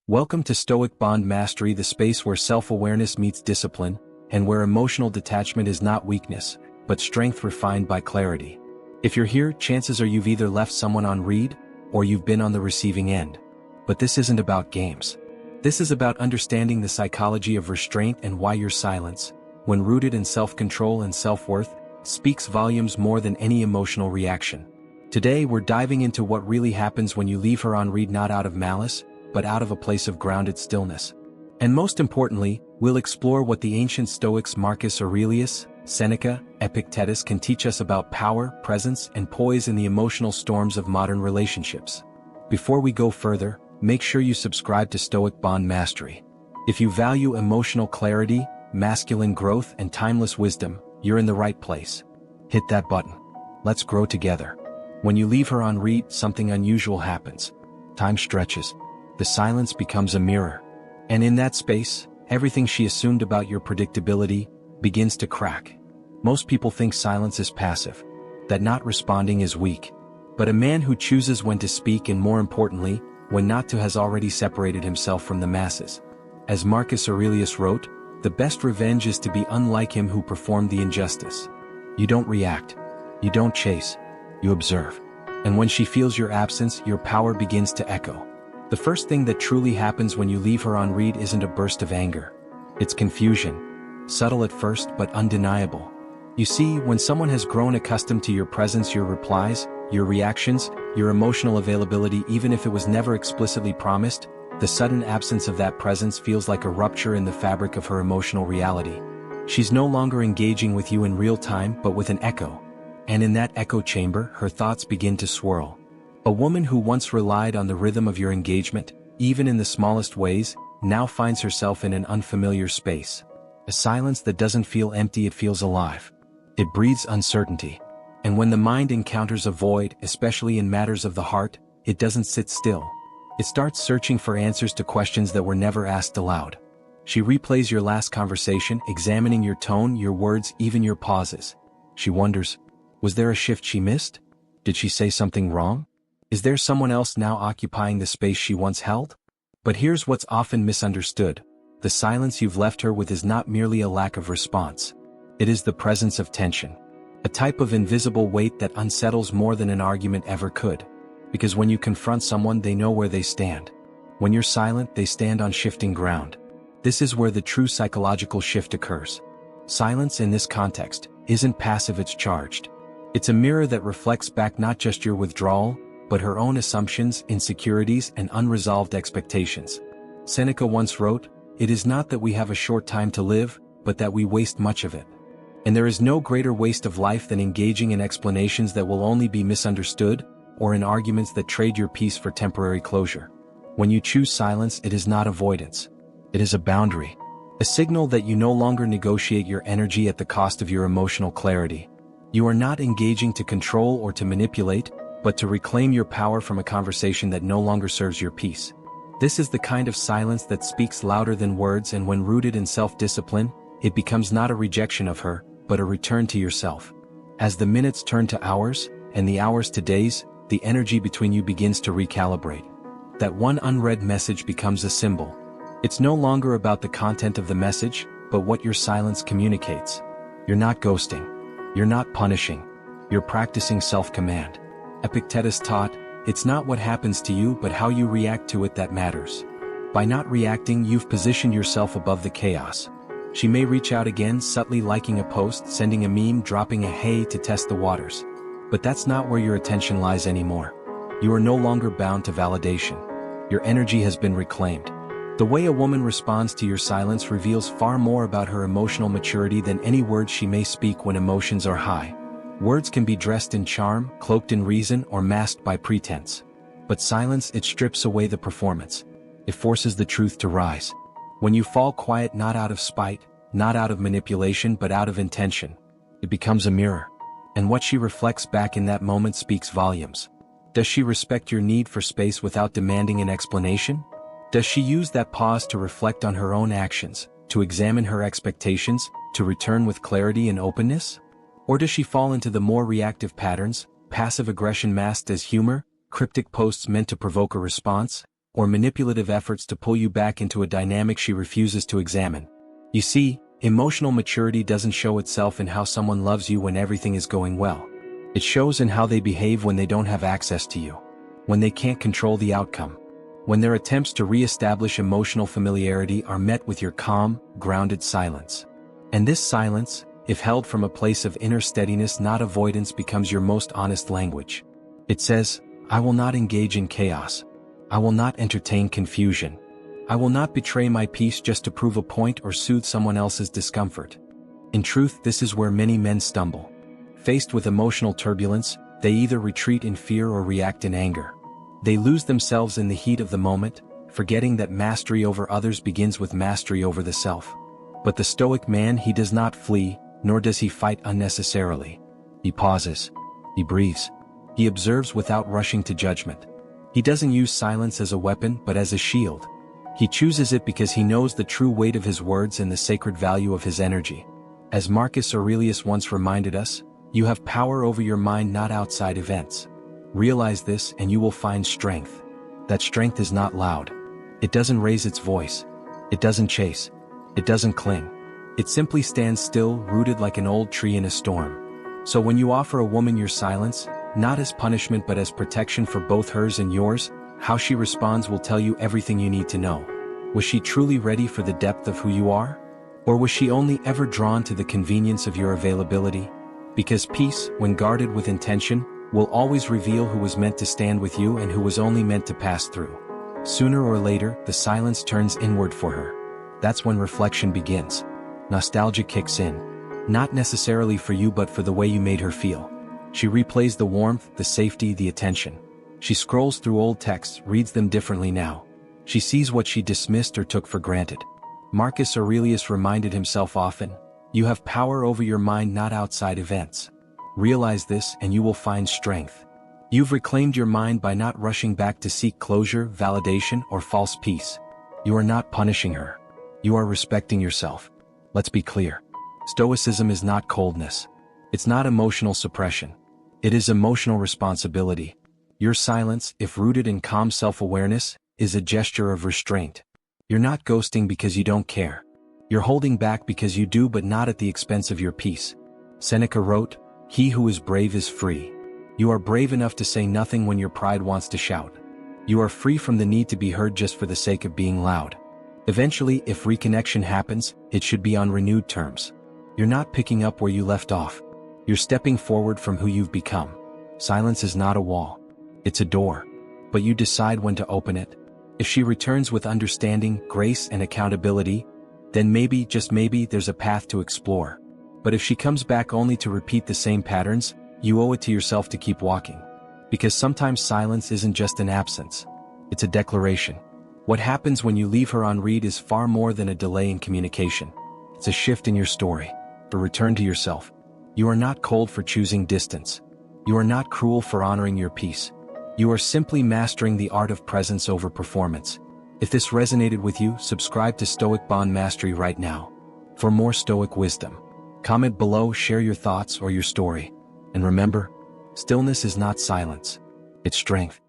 Welcome to Stoic Bond Mastery, the space where self-awareness meets discipline, and where emotional detachment is not weakness, but strength refined by clarity. If you're here, chances are you've either left someone on read, or you've been on the receiving end. But this isn't about games. This is about understanding the psychology of restraint and why your silence, when rooted in self-control and self-worth, speaks volumes more than any emotional reaction. Today we're diving into what really happens when you leave her on read, not out of malice, but out of a place of grounded stillness. And most importantly, we'll explore what the ancient Stoics Marcus Aurelius, Seneca, Epictetus can teach us about power, presence, and poise in the emotional storms of modern relationships. Before we go further, make sure you subscribe to Stoic Bond Mastery. If you value emotional clarity, masculine growth, and timeless wisdom, you're in the right place. Hit that button. Let's grow together. When you leave her on read, something unusual happens. Time stretches. The silence becomes a mirror. And in that space, everything she assumed about your predictability begins to crack. Most people think silence is passive, that not responding is weak. But a man who chooses when to speak and, more importantly, when not to, has already separated himself from the masses. As Marcus Aurelius wrote, the best revenge is to be unlike him who performed the injustice. You don't react. You don't chase. You observe. And when she feels your absence, your power begins to echo. The first thing that truly happens when you leave her on read isn't a burst of anger. It's confusion. Subtle at first, but undeniable. You see, when someone has grown accustomed to your presence, your replies, your reactions, your emotional availability, even if it was never explicitly promised, the sudden absence of that presence feels like a rupture in the fabric of her emotional reality. She's no longer engaging with you in real time, but with an echo. And in that echo chamber, her thoughts begin to swirl. A woman who once relied on the rhythm of your engagement, even in the smallest ways, now finds herself in an unfamiliar space. A silence that doesn't feel empty, it feels alive. It breathes uncertainty. And when the mind encounters a void, especially in matters of the heart, it doesn't sit still. It starts searching for answers to questions that were never asked aloud. She replays your last conversation, examining your tone, your words, even your pauses. She wonders, was there a shift she missed? Did she say something wrong? Is there someone else now occupying the space she once held? But here's what's often misunderstood. The silence you've left her with is not merely a lack of response. It is the presence of tension. A type of invisible weight that unsettles more than an argument ever could. Because when you confront someone, they know where they stand. When you're silent, they stand on shifting ground. This is where the true psychological shift occurs. Silence in this context isn't passive, it's charged. It's a mirror that reflects back not just your withdrawal, but her own assumptions, insecurities, and unresolved expectations. Seneca once wrote, "It is not that we have a short time to live, but that we waste much of it." And there is no greater waste of life than engaging in explanations that will only be misunderstood, or in arguments that trade your peace for temporary closure. When you choose silence, it is not avoidance. It is a boundary. A signal that you no longer negotiate your energy at the cost of your emotional clarity. You are not engaging to control or to manipulate, but to reclaim your power from a conversation that no longer serves your peace. This is the kind of silence that speaks louder than words, and when rooted in self-discipline, it becomes not a rejection of her, but a return to yourself. As the minutes turn to hours, and the hours to days, the energy between you begins to recalibrate. That one unread message becomes a symbol. It's no longer about the content of the message, but what your silence communicates. You're not ghosting. You're not punishing. You're practicing self-command. Epictetus taught, it's not what happens to you but how you react to it that matters. By not reacting, you've positioned yourself above the chaos. She may reach out again, subtly liking a post, sending a meme, dropping a hey to test the waters. But that's not where your attention lies anymore. You are no longer bound to validation. Your energy has been reclaimed. The way a woman responds to your silence reveals far more about her emotional maturity than any words she may speak when emotions are high. Words can be dressed in charm, cloaked in reason, or masked by pretense. But silence, it strips away the performance. It forces the truth to rise. When you fall quiet, not out of spite, not out of manipulation, but out of intention, it becomes a mirror. And what she reflects back in that moment speaks volumes. Does she respect your need for space without demanding an explanation? Does she use that pause to reflect on her own actions, to examine her expectations, to return with clarity and openness? Or does she fall into the more reactive patterns, passive aggression masked as humor, cryptic posts meant to provoke a response, or manipulative efforts to pull you back into a dynamic she refuses to examine. You see, emotional maturity doesn't show itself in how someone loves you when everything is going well. It shows in how they behave when they don't have access to you, when they can't control the outcome, when their attempts to re-establish emotional familiarity are met with your calm, grounded silence. And this silence, if held from a place of inner steadiness, not avoidance, becomes your most honest language. It says, I will not engage in chaos. I will not entertain confusion. I will not betray my peace just to prove a point or soothe someone else's discomfort. In truth, this is where many men stumble. Faced with emotional turbulence, they either retreat in fear or react in anger. They lose themselves in the heat of the moment, forgetting that mastery over others begins with mastery over the self. But the Stoic man, he does not flee, nor does he fight unnecessarily. He pauses. He breathes. He observes without rushing to judgment. He doesn't use silence as a weapon but as a shield. He chooses it because he knows the true weight of his words and the sacred value of his energy. As Marcus Aurelius once reminded us, you have power over your mind, not outside events. Realize this and you will find strength. That strength is not loud. It doesn't raise its voice. It doesn't chase. It doesn't cling. It simply stands still, rooted like an old tree in a storm. So when you offer a woman your silence, not as punishment but as protection for both hers and yours, how she responds will tell you everything you need to know. Was she truly ready for the depth of who you are? Or was she only ever drawn to the convenience of your availability? Because peace, when guarded with intention, will always reveal who was meant to stand with you and who was only meant to pass through. Sooner or later, the silence turns inward for her. That's when reflection begins. Nostalgia kicks in. Not necessarily for you but for the way you made her feel. She replays the warmth, the safety, the attention. She scrolls through old texts, reads them differently now. She sees what she dismissed or took for granted. Marcus Aurelius reminded himself often, you have power over your mind, not outside events. Realize this and you will find strength. You've reclaimed your mind by not rushing back to seek closure, validation, or false peace. You are not punishing her. You are respecting yourself. Let's be clear. Stoicism is not coldness. It's not emotional suppression. It is emotional responsibility. Your silence, if rooted in calm self-awareness, is a gesture of restraint. You're not ghosting because you don't care. You're holding back because you do, but not at the expense of your peace. Seneca wrote, "He who is brave is free." You are brave enough to say nothing when your pride wants to shout. You are free from the need to be heard just for the sake of being loud. Eventually, if reconnection happens, it should be on renewed terms. You're not picking up where you left off. You're stepping forward from who you've become. Silence is not a wall. It's a door. But you decide when to open it. If she returns with understanding, grace, and accountability, then maybe, just maybe, there's a path to explore. But if she comes back only to repeat the same patterns, you owe it to yourself to keep walking. Because sometimes silence isn't just an absence. It's a declaration. What happens when you leave her on read is far more than a delay in communication. It's a shift in your story. A return to yourself. You are not cold for choosing distance. You are not cruel for honoring your peace. You are simply mastering the art of presence over performance. If this resonated with you, subscribe to Stoic Bond Mastery right now. For more Stoic wisdom, comment below, share your thoughts or your story. And remember, stillness is not silence. It's strength.